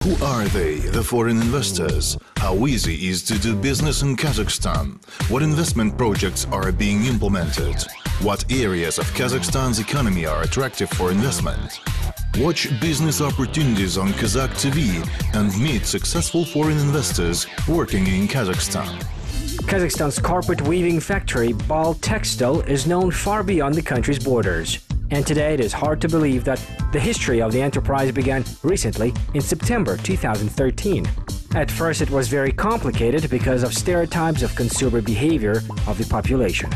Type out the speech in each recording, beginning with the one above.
Who are they, the foreign investors? How easy is to do business in Kazakhstan? What investment projects are being implemented? What areas of Kazakhstan's economy are attractive for investment? Watch business opportunities on Kazakh TV and meet successful foreign investors working in Kazakhstan. Kazakhstan's carpet weaving factory, Bal Textile, is known far beyond the country's borders. And today it is hard to believe that the history of the enterprise began recently in September 2013. At first it was very complicated because of stereotypes of consumer behavior of the population.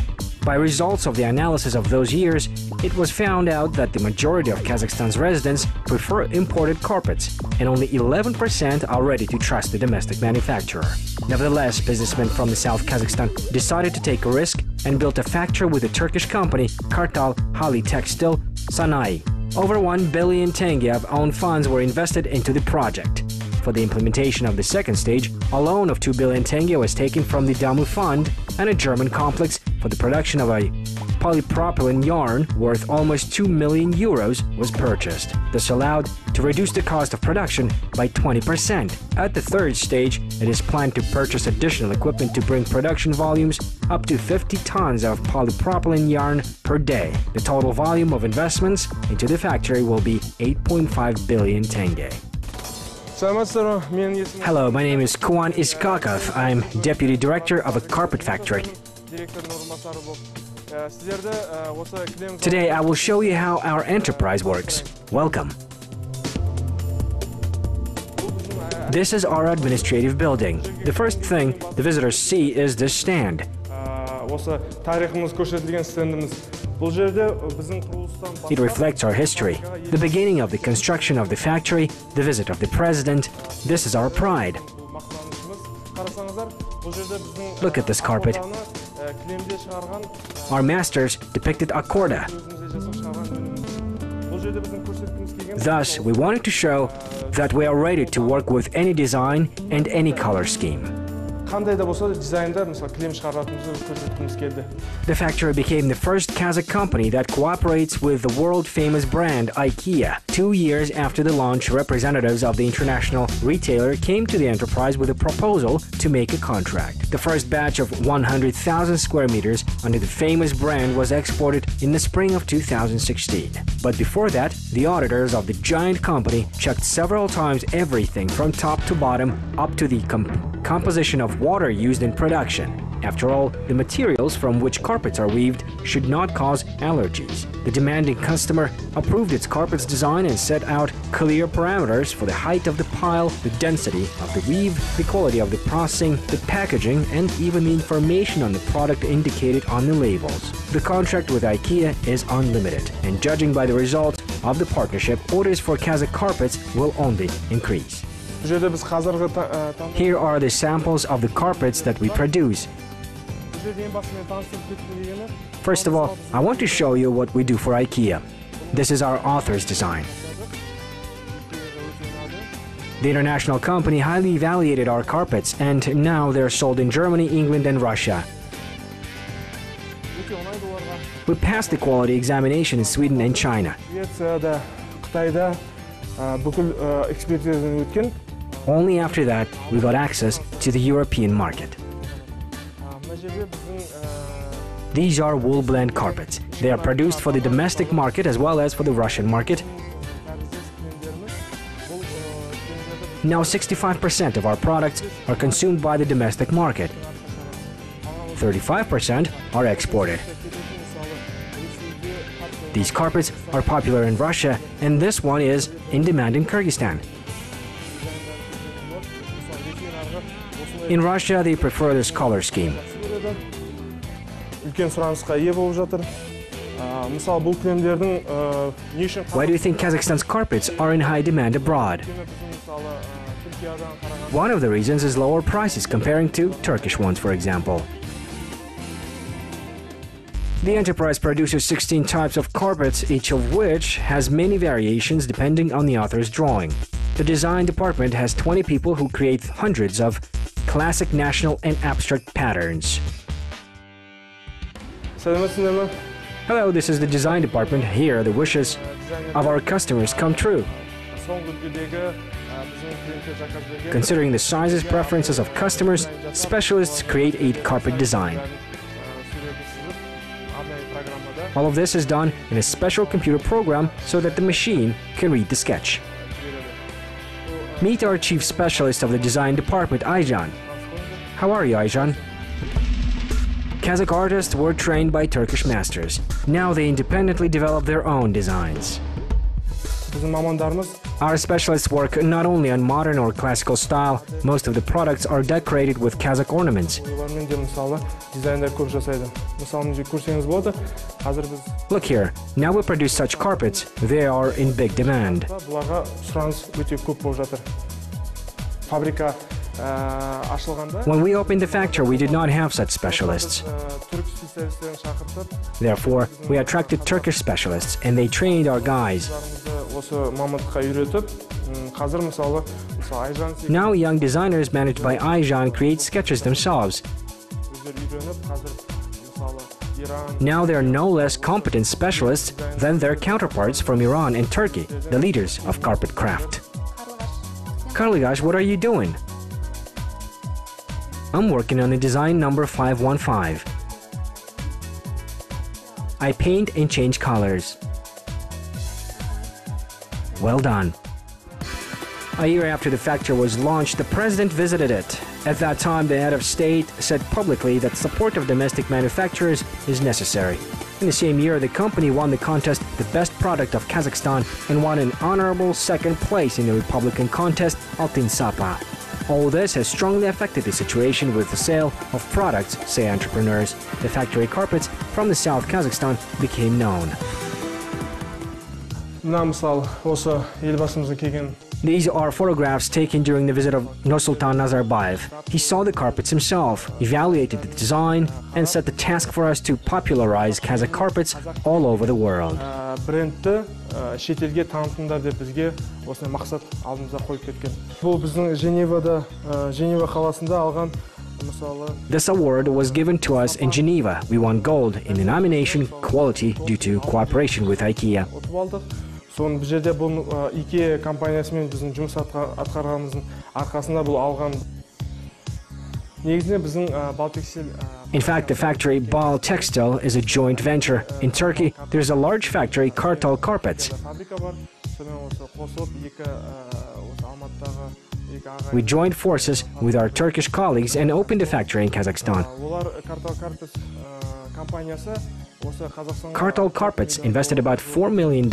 By results of the analysis of those years, it was found out that the majority of Kazakhstan's residents prefer imported carpets, and only 11% are ready to trust the domestic manufacturer. Nevertheless, businessmen from the South Kazakhstan decided to take a risk and built a factory with a Turkish company, Kartal Hali Textile Sanayi. Over 1 billion tenge of own funds were invested into the project. For the implementation of the second stage, a loan of 2 billion tenge was taken from the Damu Fund, and a German complex for the production of a polypropylene yarn worth almost 2 million euros was purchased. This allowed to reduce the cost of production by 20%. At the third stage, it is planned to purchase additional equipment to bring production volumes up to 50 tons of polypropylene yarn per day. The total volume of investments into the factory will be 8.5 billion tenge. Hello, my name is Kuan Iskakov. I'm Deputy Director of a carpet factory. Today I will show you how our enterprise works. Welcome. This is our administrative building. The first thing the visitors see is this stand. It reflects our history, the beginning of the construction of the factory, the visit of the president. This is our pride. Look at this carpet. Our masters depicted accorda. Thus, we wanted to show that we are ready to work with any design and any color scheme. The factory became the first Kazakh company that cooperates with the world-famous brand Ikea. 2 years after the launch, representatives of the international retailer came to the enterprise with a proposal to make a contract. The first batch of 100,000 square meters under the famous brand was exported in the spring of 2016. But before that, the auditors of the giant company checked several times everything from top to bottom up to the composition of water used in production. After all, the materials from which carpets are weaved should not cause allergies. The demanding customer approved its carpet's design and set out clear parameters for the height of the pile, the density of the weave, the quality of the processing, the packaging, and even the information on the product indicated on the labels. The contract with IKEA is unlimited, and judging by the results of the partnership, orders for Kazakh carpets will only increase. Here are the samples of the carpets that we produce. First of all, I want to show you what we do for IKEA. This is our author's design. The international company highly evaluated our carpets, and now they're sold in Germany, England, and Russia. We passed the quality examination in Sweden and China. Only after that, we got access to the European market. These are wool blend carpets. They are produced for the domestic market as well as for the Russian market. Now 65% of our products are consumed by the domestic market. 35% are exported. These carpets are popular in Russia, and this one is in demand in Kyrgyzstan. In Russia, they prefer this color scheme. Why do you think Kazakhstan's carpets are in high demand abroad? One of the reasons is lower prices comparing to Turkish ones, for example. The enterprise produces 16 types of carpets, each of which has many variations depending on the author's drawing. The design department has 20 people who create hundreds of classic, national, and abstract patterns. Hello, this is the design department. Here, the wishes of our customers come true. Considering the sizes preferences of customers, specialists create a carpet design. All of this is done in a special computer program so that the machine can read the sketch. Meet our chief specialist of the design department, Ayjan. How are you, Ayjan? Kazakh artists were trained by Turkish masters. Now they independently develop their own designs. Our specialists work not only on modern or classical style, most of the products are decorated with Kazakh ornaments. Look here, now we produce such carpets. They are in big demand. When we opened the factory, we did not have such specialists. Therefore, we attracted Turkish specialists and they trained our guys. Now young designers managed by Ayjan create sketches themselves. Now they are no less competent specialists than their counterparts from Iran and Turkey, the leaders of carpet craft. Karligash, what are you doing? I'm working on the design number 515. I paint and change colors. Well done. A year after the factory was launched, the president visited it. At that time, the head of state said publicly that support of domestic manufacturers is necessary. In the same year, the company won the contest The Best Product of Kazakhstan and won an honorable second place in the Republican contest Altyn Sapa. All this has strongly affected the situation with the sale of products, say entrepreneurs. The factory carpets from the South Kazakhstan became known. These are photographs taken during the visit of Nursultan Nazarbayev. He saw the carpets himself, evaluated the design, and set the task for us to popularize Kazakh carpets all over the world. This award was given to us in Geneva. We won gold in the nomination Quality due to cooperation with Ikea. Son bu жерде бұл Ikea компаниясымен біздің жұмыс атқарғанымыздың арқасында бұл алған. Негізінде біздің Baltextil. In fact, the factory Bal Textile is a joint venture. In Turkey, there's a large factory, Kartal Karpets. We joined forces with our Turkish colleagues and opened a factory in Kazakhstan. Kartal Karpets invested about $4 million,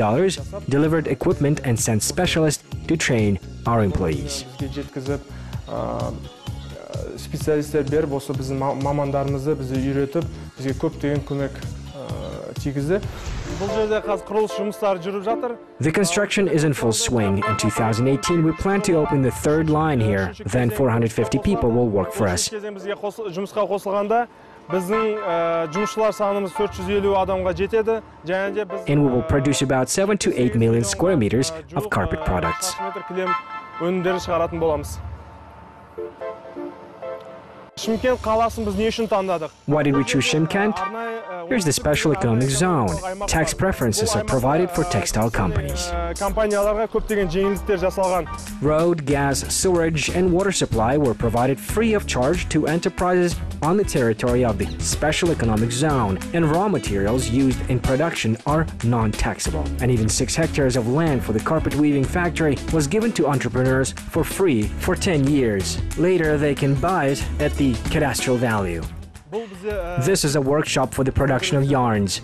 delivered equipment and sent specialists to train our employees. The construction is in full swing. In 2018, we plan to open the third line here. Then 450 people will work for us. And we will produce about 7 to 8 million square meters of carpet products. Why did we choose Shymkent? Here's the special economic zone. Tax preferences are provided for textile companies. Road, gas, sewage, and water supply were provided free of charge to enterprises on the territory of the special economic zone, and raw materials used in production are non-taxable. And even 6 hectares of land for the carpet weaving factory was given to entrepreneurs for free for 10 years. Later, they can buy it at the cadastral value. This is a workshop for the production of yarns.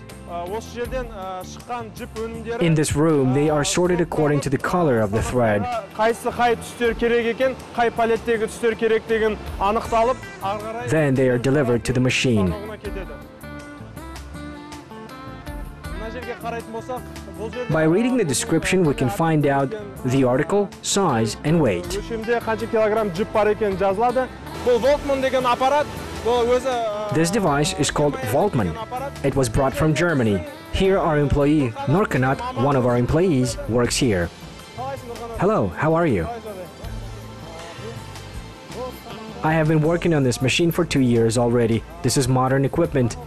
In this room, they are sorted according to the color of the thread. Then they are delivered to the machine. By reading the description, we can find out the article, size, and weight. This device is called Voltman. It was brought from Germany. Here our employee, Norkanat, one of our employees, works here. Hello, how are you? I have been working on this machine for 2 years already. This is modern equipment.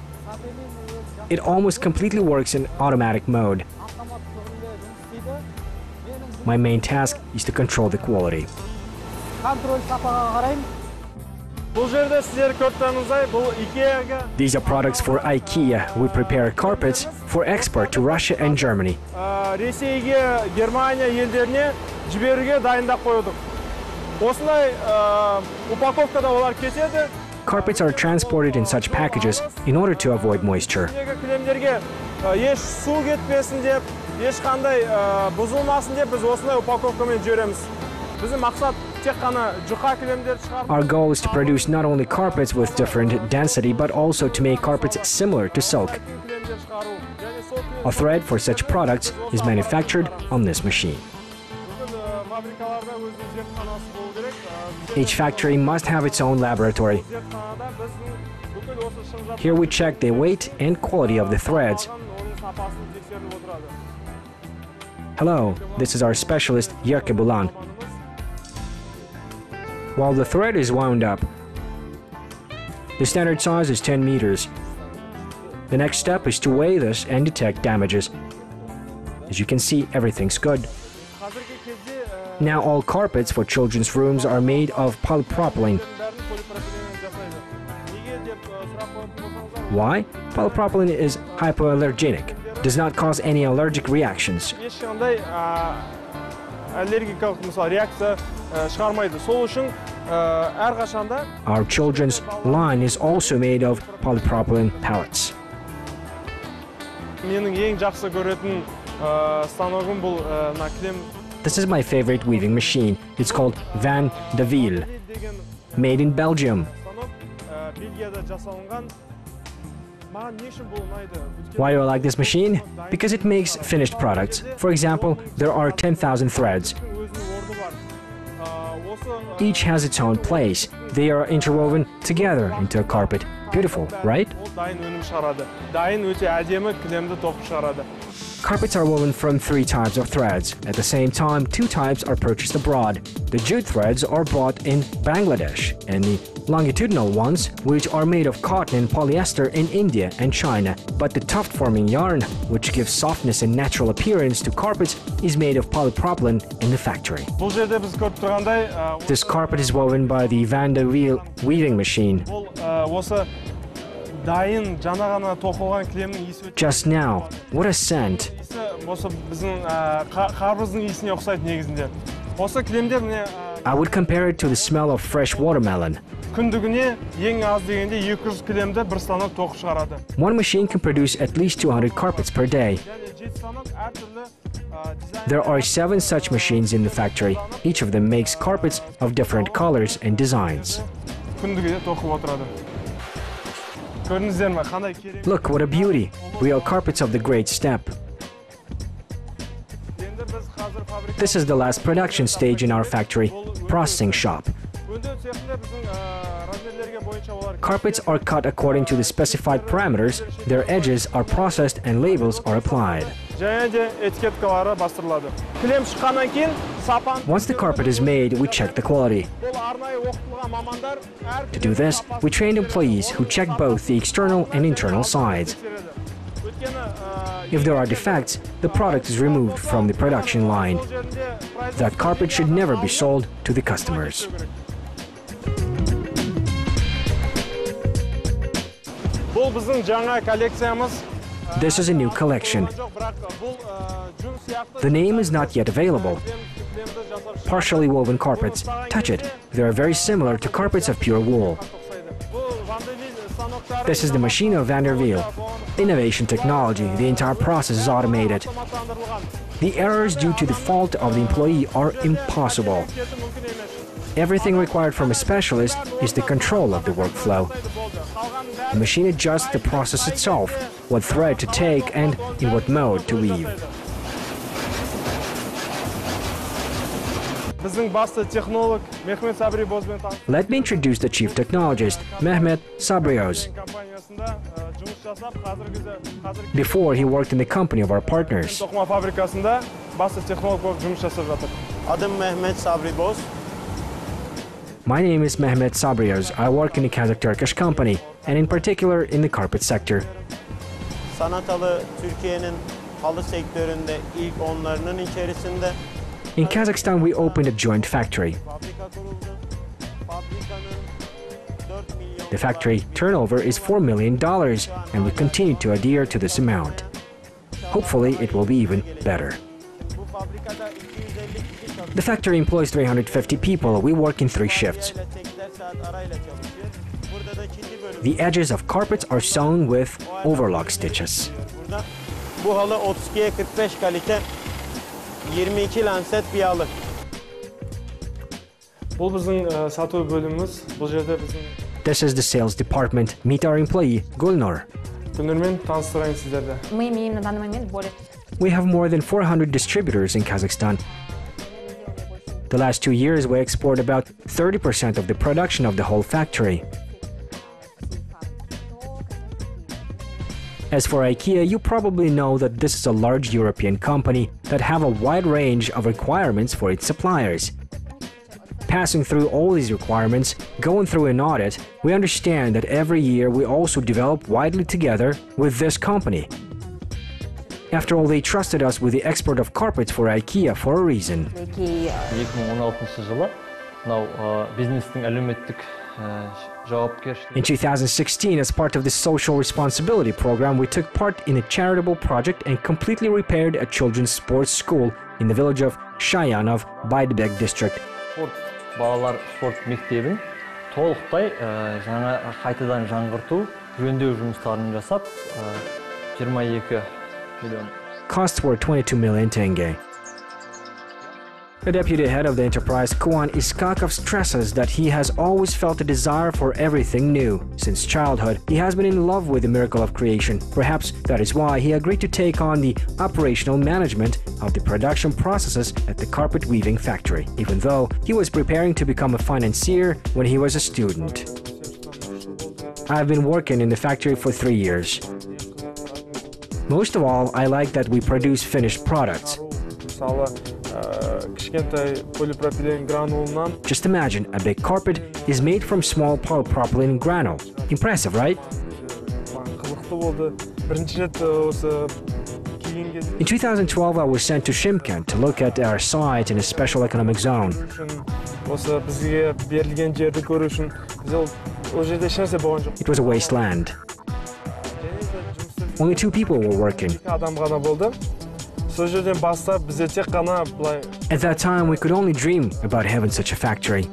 It almost completely works in automatic mode. My main task is to control the quality. Контроль сапаға қараймын. Бұл жерде сіздер көріп тұрсаңыздай, бұл Ikea'ga. These are products for Ikea. We prepare carpets for export to Russia and Germany. Ресейге, Германия елдеріне жіберуге дайындап қойдық. Осындай упаковкада олар кетеді. Carpets are transported in such packages in order to avoid moisture. Кілемдерге еш су кетпесін деп, ешқандай бұзылмасын деп біз осындай упаковкамен жібереміз. Біздің мақсат тек қана жұқа кілемдерді шығару. Our goal is to produce not only carpets with different density, but also to make carpets similar to silk. A thread for such products is manufactured on this machine. Each factory must have its own laboratory. Here we check the weight and quality of the threads. Hello, this is our specialist Joly. While the thread is wound up, the standard size is 10 meters. The next step is to weigh this and detect damages. As you can see, everything's good. Now all carpets for children's rooms are made of polypropylene. Why? Polypropylene is hypoallergenic, does not cause any allergic reactions. Our children's line is also made of polypropylene pallets. This is my favorite weaving machine. It's called Van de Wiel, made in Belgium. Why do I like this machine? Because it makes finished products. For example, there are 10,000 threads. Each has its own place. They are interwoven together into a carpet. Beautiful, right? Carpets are woven from 3 types of threads. At the same time, 2 types are purchased abroad. The jute threads are bought in Bangladesh, and the longitudinal ones, which are made of cotton and polyester in India and China. But the tuft-forming yarn, which gives softness and natural appearance to carpets, is made of polypropylene in the factory. This carpet is woven by the Van de Wiel weaving machine. Just now, what a scent! I would compare it to the smell of fresh watermelon. One machine can produce at least 200 carpets per day. There are 7 such machines in the factory. Each of them makes carpets of different colors and designs. Look, what a beauty! Real carpets of the great steppe. This is the last production stage in our factory, processing shop. Carpets are cut according to the specified parameters, their edges are processed and labels are applied. Once the carpet is made, we check the quality. To do this, we trained employees who check both the external and internal sides. If there are defects, the product is removed from the production line. That carpet should never be sold to the customers. This is a new collection. The name is not yet available. Partially woven carpets. Touch it. They are very similar to carpets of pure wool. This is the machine of Van der Wiel. Innovation technology, the entire process is automated. The errors due to the fault of the employee are impossible. Everything required from a specialist is the control of the workflow. The machine adjusts the process itself, what thread to take and in what mode to weave. Let me introduce the chief technologist, Mehmet Sabrioz. Before, he worked in the company of our partners. My name is Mehmet Sabrioz. I work in the Kazakh Turkish company, and in particular in the carpet sector. Sanat halı Türkiye'nin halı sektöründe ilk onlarının içerisinde. In Kazakhstan, we opened a joint factory. The factory turnover is $4 million, and we continue to adhere to this amount. Hopefully, it will be even better. The factory employs 350 people. We work in 3 shifts. The edges of carpets are sewn with overlock stitches. Bu halı 32'ye 45 kalite 22 lanset bir halı. Бұл біздің сату бөліміміз. Бұл жерде біздің This is the sales department. Meet our employee, Gulnur. Gülnurмен таныстырайын сіздерді. We have more than 400 distributors in Kazakhstan. The last 2 years, we export about 30% of the production of the whole factory. As for Ikea, you probably know that this is a large European company that have a wide range of requirements for its suppliers. Passing through all these requirements, going through an audit, we understand that every year we also develop widely together with this company. After all, they trusted us with the export of carpets for Ikea for a reason. 2016 жылы мынау бизнестің әлеуметтік жауапкершілігі. In 2016, as part of the social responsibility program, we took part in a charitable project and completely repaired a children's sports school in the village of Shayanov, Jibek district. Балалар спорт мектебін толықтай жаңа қайтадан жаңғырту, жөндеу жұмыстарын жасап 22 миллион. Costs were 22 million tenge. The deputy head of the enterprise, Kuan Iskakov, stresses that he has always felt a desire for everything new. Since childhood, he has been in love with the miracle of creation. Perhaps that is why he agreed to take on the operational management of the production processes at the carpet weaving factory, even though he was preparing to become a financier when he was a student. I've been working in the factory for 3 years. Most of all, I like that we produce finished products. Just imagine, a big carpet is made from small polypropylene granule. Impressive, right? In 2012, I was sent to Shymkent to look at our site in a special economic zone. It was a wasteland. Only 2 people were working. At that time, we could only dream about having such a factory.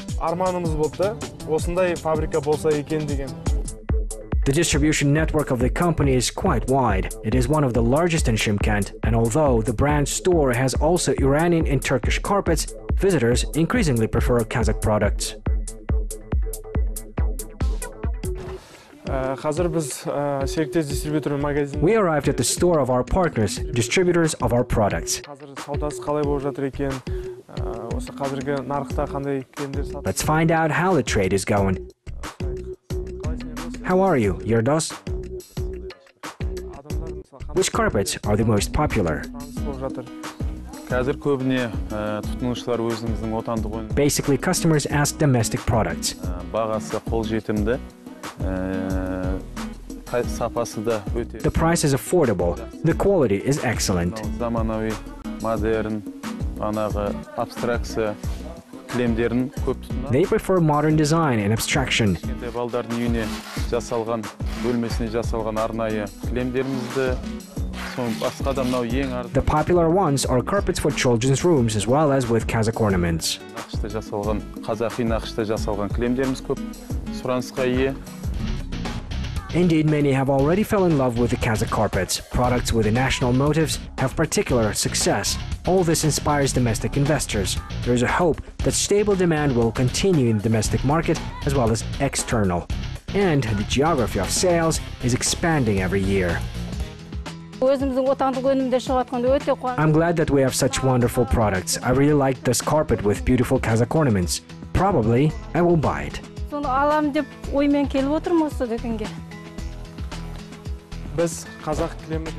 The distribution network of the company is quite wide. It is one of the largest in Shymkent, and although the brand store has also Iranian and Turkish carpets, visitors increasingly prefer Kazakh products. We arrived at the store of our partners, distributors of our products. Let's find out how the trade is going. How are you, Yerdos? Which carpets are the most popular? Basically, customers ask domestic products. The price is affordable. The quality is excellent. They prefer modern design and abstraction. The popular ones are carpets for children's rooms as well as with Kazakh ornaments. Indeed, many have already fell in love with the Kazakh carpets. Products with the national motifs have particular success. All this inspires domestic investors. There is a hope that stable demand will continue in the domestic market as well as external. And the geography of sales is expanding every year. I'm glad that we have such wonderful products. I really like this carpet with beautiful Kazakh ornaments. Probably, I will buy it.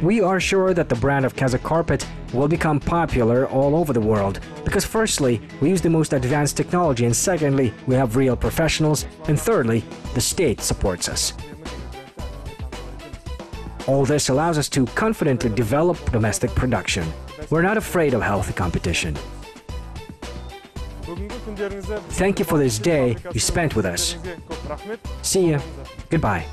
We are sure that the brand of Kazakh carpet will become popular all over the world because firstly, we use the most advanced technology, and secondly, we have real professionals, and thirdly, the state supports us. All this allows us to confidently develop domestic production. We're not afraid of healthy competition. Thank you for this day you spent with us. See you. Goodbye.